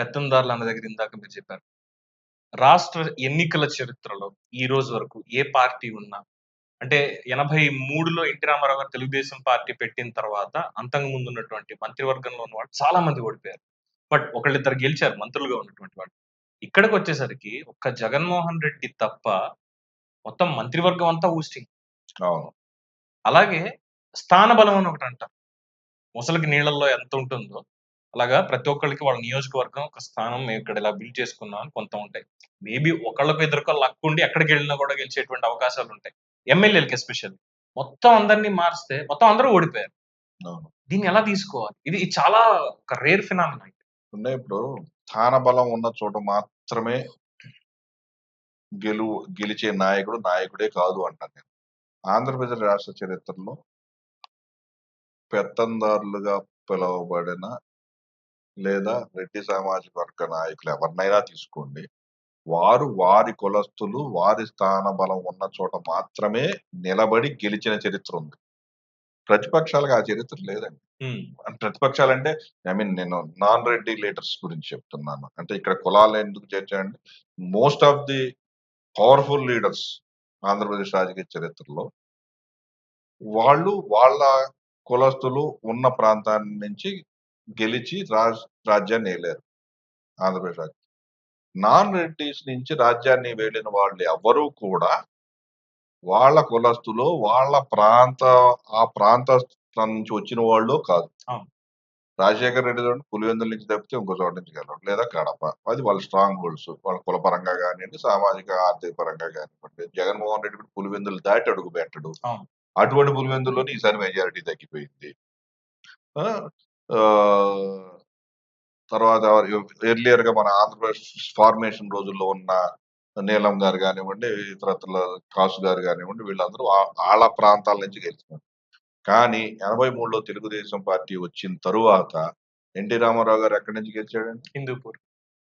పెత్తందారులు అన్న దగ్గర ఇందాక మీరు చెప్పారు. రాష్ట్ర ఎన్నికల చరిత్రలో ఈ రోజు వరకు ఏ పార్టీ ఉన్నా అంటే 83లో ఎన్టీ రామారావు గారు తెలుగుదేశం పార్టీ పెట్టిన తర్వాత అంతకు ముందు ఉన్నటువంటి మంత్రివర్గంలో ఉన్నవాళ్ళు చాలా మంది ఓడిపోయారు. బట్ ఒకళ్ళిద్దరు గెలిచారు మంత్రులుగా ఉన్నటువంటి వాళ్ళు. ఇక్కడికొచ్చేసరికి ఒక్క జగన్మోహన్ రెడ్డి తప్ప మొత్తం మంత్రివర్గం అంతా ఊస్టింగ్. అవును. అలాగే స్థానబలం అని ఒకటంటారు. మొసలికి నీళ్ళల్లో ఎంత ఉంటుందో, అలాగా ప్రతి ఒక్కళ్ళకి వాళ్ళ నియోజకవర్గం ఒక స్థానం మేము ఇక్కడ ఇలా బిల్డ్ చేసుకున్నాం అని కొంత ఉంటాయి. మేబీ ఒకళ్ళకో ఇద్దరికో లక్ ఉండి ఎక్కడికెళ్ళినా కూడా గెలిచేటువంటి అవకాశాలుంటాయి. ఎమ్మెల్యేలకి ఎస్పెషల్లీ. మొత్తం అందరిని మారిస్తే మొత్తం అందరూ ఓడిపోయారు. అవును. దీన్ని ఎలా తీసుకోవాలి? ఇది చాలా ఒక రేర్ ఫినామినా ఇది. ఇప్పుడు స్థాన బలం ఉన్న చోట మాత్రమే గెలిచే నాయకుడే కాదు అంటాను నేను. ఆంధ్రప్రదేశ్ రాష్ట్ర చరిత్రలో పెత్తందారులుగా పిలువబడిన లేదా రెడ్డి సామాజిక వర్గ నాయకులు ఎవరినైనా తీసుకోండి, వారు వారి కులస్తులు వారి స్థాన బలం ఉన్న చోట మాత్రమే నిలబడి గెలిచిన చరిత్ర ఉంది. ప్రతిపక్షాలకు ఆ చరిత్ర లేదండి. ప్రతిపక్షాలంటే నేను నాన్ రెడ్డి లీడర్స్ గురించి చెప్తున్నాను. అంటే ఇక్కడ కులాలు ఎందుకు చేర్చాయంటే most of the powerful leaders Andhra Pradesh రాజకీయ చరిత్రలో వాళ్ళు వాళ్ళ కులస్తులు ఉన్న ప్రాంతాన్ని నుంచి గెలిచి రాజ్యాన్ని ఏలారు ఆంధ్రప్రదేశ్ రాజ్యం. నాన్ రెడ్డిస్ నుంచి రాజ్యాన్ని వేలిన వాళ్ళు ఎవరూ కూడా వాళ్ళ కులస్తులు వాళ్ళ ఆ ప్రాంత నుంచి వచ్చిన వాళ్ళు కాదు. రాజశేఖర రెడ్డి చూడండి, పులివెందుల నుంచి తప్పితే ఇంకో చోట నుంచి గెలవడం, లేదా కడప. అది వాళ్ళ స్ట్రాంగ్ హోల్డ్స్, వాళ్ళ కుల పరంగా కానివ్వండి, సామాజిక ఆర్థిక పరంగా కానివ్వండి. జగన్మోహన్ రెడ్డి కూడా పులివెందులు దాటి అడుగు పెట్టడు. అటువంటి పులివెందుల్లోని ఈసారి మెజారిటీ తగ్గిపోయింది. తర్వాత ఎర్లియర్ గా మన ఆంధ్రప్రదేశ్ ఫార్మేషన్ రోజుల్లో ఉన్న నీలం గారు కానివ్వండి, ఇతరత్ర కాసు గారు కానివ్వండి, వీళ్ళందరూ వాళ్ళ ప్రాంతాల నుంచి గెలిచినారు. కానీ 83లో తెలుగుదేశం పార్టీ వచ్చిన తరువాత ఎన్టీ రామారావు గారు ఎక్కడి నుంచి గెలిచాడండి?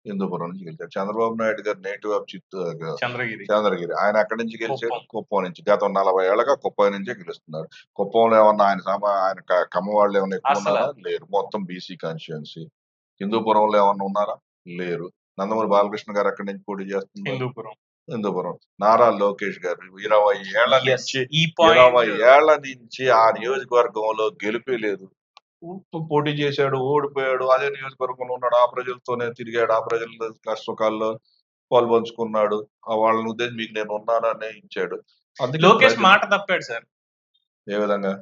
హిందూపురం నుంచి గెలిచాడు. చంద్రబాబు నాయుడు గారు నేటివ్ ఆఫ్ చంద్రగిరి. ఆయన అక్కడి నుంచి గెలిచాడు? కుప్పం నుంచి. గత 40 ఏళ్ళగా కుప్పం నుంచే గెలుస్తున్నారు. కుప్పంలో ఏమన్నా ఆయన కమ్మ వాళ్ళు ఏమన్నా ఎక్కువ ఉన్నారా? లేరు. మొత్తం బీసీ కాన్స్టిట్యుయెన్సీ. హిందూపురంలో ఏమన్నా ఉన్నారా? లేరు. నందమూరి బాలకృష్ణ గారు అక్కడి నుంచి పోటీ చేస్తున్నారు. హిందూపురం. నారా లోకేష్ గారు 20 ఏళ్ల నుంచి ఆ నియోజకవర్గంలో గెలిపే లేదు. పోటీ చేశాడు, ఓడిపోయాడు. అదే నియోజకవర్గంలో ఉన్నాడు. ఆ ప్రజలతోనే తిరిగాడు. ఆ ప్రజల కష్టసుఖాల్లో పాల్పంచుకున్నాడు. వాళ్ళని ఉద్దేశించి మీకు నేను ఉన్నాననే ఇచ్చాడు. లోకేష్ మాట తప్పాడు సార్. ఏ విధంగా?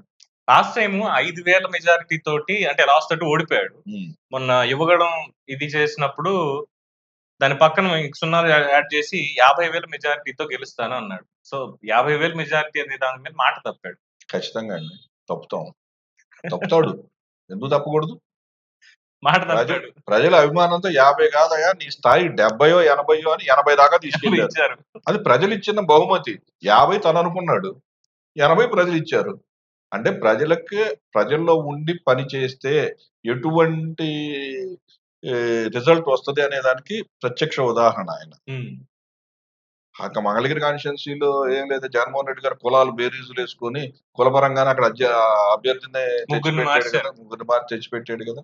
లాస్ట్ టైం 5,000 మెజారిటీ తోటి అంటే లాస్ట్ తోటి ఓడిపోయాడు. మొన్న యువగడం ఇది చేసినప్పుడు దాని పక్కన 0 యాడ్ చేసి 50,000 మెజారిటీతో గెలుస్తాను అన్నాడు. సో 50,000 మెజారిటీ అనే దాని మీద మాట తప్పాడు. ఖచ్చితంగా అండి. తప్పుతాడు. ఎందుకు తప్పకూడదు? మాట తప్పాడు. ప్రజల అభిమానంతో 50 కాదయా, నీ స్థాయి 70 80 అని 80 దాకా తీసుకెళ్లారు. అది ప్రజలు ఇచ్చిన బహుమతి. 50 తను అనుకున్నాడు, 80 ప్రజలు ఇచ్చారు. అంటే ప్రజల్లో ఉండి పని చేస్తే ఎటువంటి రిజల్ట్ వస్తుంది అనే దానికి ప్రత్యక్ష ఉదాహరణ ఆయన. మంగళగిరి కాన్స్టిట్యున్సీలో ఏం లేదు, జగన్మోహన్ రెడ్డి గారు కులాలు బేరీజులు వేసుకొని కులపరంగానే అక్కడ అభ్యర్థిని ముగ్గురు మార్చి తెచ్చిపెట్టాడు కదా.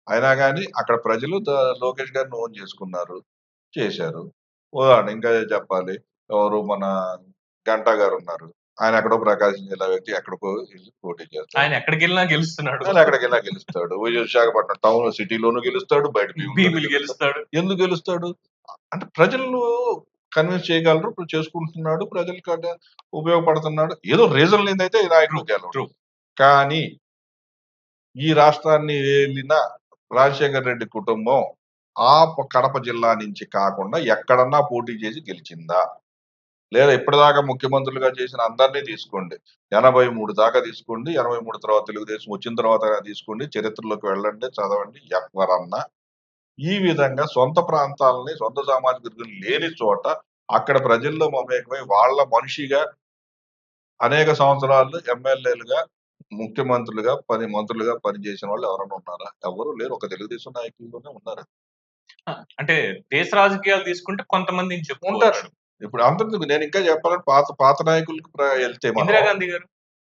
అయినా కానీ అక్కడ ప్రజలు లోకేష్ గారిని ఓన్ చేసుకున్నారు, చేశారు. ఉదాహరణ ఇంకా చెప్పాలి, ఎవరు మన గంటా గారు ఉన్నారు. ఆయన ఎక్కడో ప్రకాశం జిల్లా వ్యక్తి, ఎక్కడికో పోటీ చేస్తాడు. ఆయన ఎక్కడికి వెళ్ళినా గెలుస్తాడు. విశాఖపట్నం టౌన్ సిటీలోనూ గెలుస్తాడు, బయట గెలుస్తాడు. ఎందుకు గెలుస్తాడు? అంటే ప్రజలు కన్విన్స్ చేయగలరు, చేసుకుంటున్నాడు, ప్రజలకు ఉపయోగపడుతున్నాడు. ఏదో రీజన్ లేదైతే నాయకుడు గెలవడు. కానీ ఈ రాష్ట్రాన్ని ఏలిన రాజశేఖర రెడ్డి కుటుంబం ఆ కడప జిల్లా నుంచి కాకుండా ఎక్కడన్నా పోటీ చేసి గెలిచిందా? లేదా ఇప్పటిదాకా ముఖ్యమంత్రులుగా చేసిన అందరినీ తీసుకోండి, 83 దాకా తీసుకోండి, 83 తర్వాత తెలుగుదేశం వచ్చిన తర్వాత తీసుకోండి, చరిత్రలోకి వెళ్ళండి, చదవండి. ఎవరన్నా ఈ విధంగా సొంత ప్రాంతాలని, సొంత సామాజిక వర్గం లేని చోట అక్కడ ప్రజల్లో మమేకమై వాళ్ళ మనిషిగా అనేక సంవత్సరాలు ఎమ్మెల్యేలుగా, ముఖ్యమంత్రులుగా, మంత్రులుగా పనిచేసిన వాళ్ళు ఎవరైనా ఉన్నారా? ఎవరు లేరు. ఒక తెలుగుదేశం నాయకుల్లోనే ఉన్నారు. అంటే దేశ రాజకీయాలు తీసుకుంటే కొంతమంది ఉంటారు. ఇప్పుడు అంతకు నేను ఇంకా చెప్పాలంటే పాత నాయకులకు వెళ్తే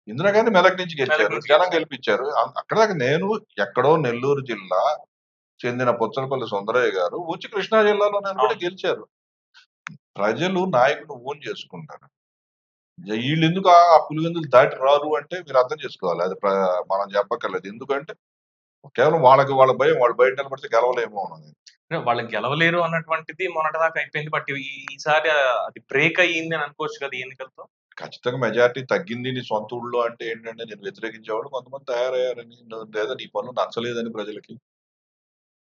ఇందిరాగాంధీ మెదక్ నుంచి గెలిచారు, జనం గెలిపించారు. అక్కడ దాకా నేను ఎక్కడో నెల్లూరు జిల్లా చెందిన పుచ్చలపల్లి సుందరయ్య గారు వచ్చి కృష్ణా జిల్లాలో నిలబడి అవును. గెలిచారు. ప్రజలు నాయకుడిని ఓన్ చేసుకుంటారు. ఈళ్ళెందుకు ఆ పులివెందులు దాటి రారు అంటే మీరు అర్థం చేసుకోవాలి. అది మనం చెప్పక్కర్లేదు. ఎందుకంటే కేవలం వాళ్ళ భయం. వాళ్ళు బయట నిలబడితే గెలవలేము అని. అంటే వాళ్ళు గెలవలేరు అన్నటువంటిది మొన్నటిదాకా అయిపోయింది. బట్ ఈసారి అది బ్రేక్ అయ్యింది అని అనుకోవచ్చు కదా! ఈ ఎన్నికలతో? ఖచ్చితంగా మెజారిటీ తగ్గింది నీ సొంత ఊళ్ళో అంటే ఏంటంటే నేను వ్యతిరేకించేవాళ్ళు కొంతమంది తయారయ్యారని. లేదా నీ పనులు నచ్చలేదని ప్రజలకి.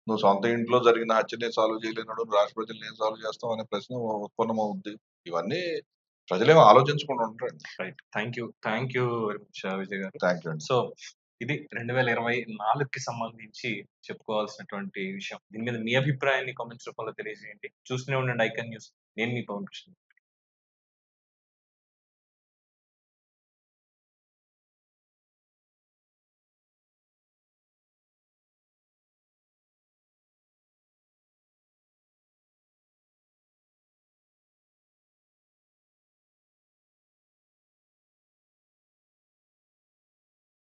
నువ్వు సొంత ఇంట్లో జరిగిన హత్యని సాల్వ్ చేయలేనోడు రాష్ట్ర ప్రజల్ని ఏం సాల్వ్ చేస్తావు అనే ప్రశ్న ఉత్పన్నమవుద్ది. ఇవన్నీ ప్రజలేమి ఆలోచించకుండా ఉండరండి. Right. Thank you very much Vijay గారు. థాంక్ యూ అండి. సో, ఇది 2024కి సంబంధించి చెప్పుకోవాల్సినటువంటి విషయం. దీని మీద మీ అభిప్రాయాన్ని కామెంట్స్ రూపంలో తెలియజేయండి. చూస్తూనే ఉండండి ఐకాన్ న్యూస్. నేను మీ పవన్ కృష్ణ.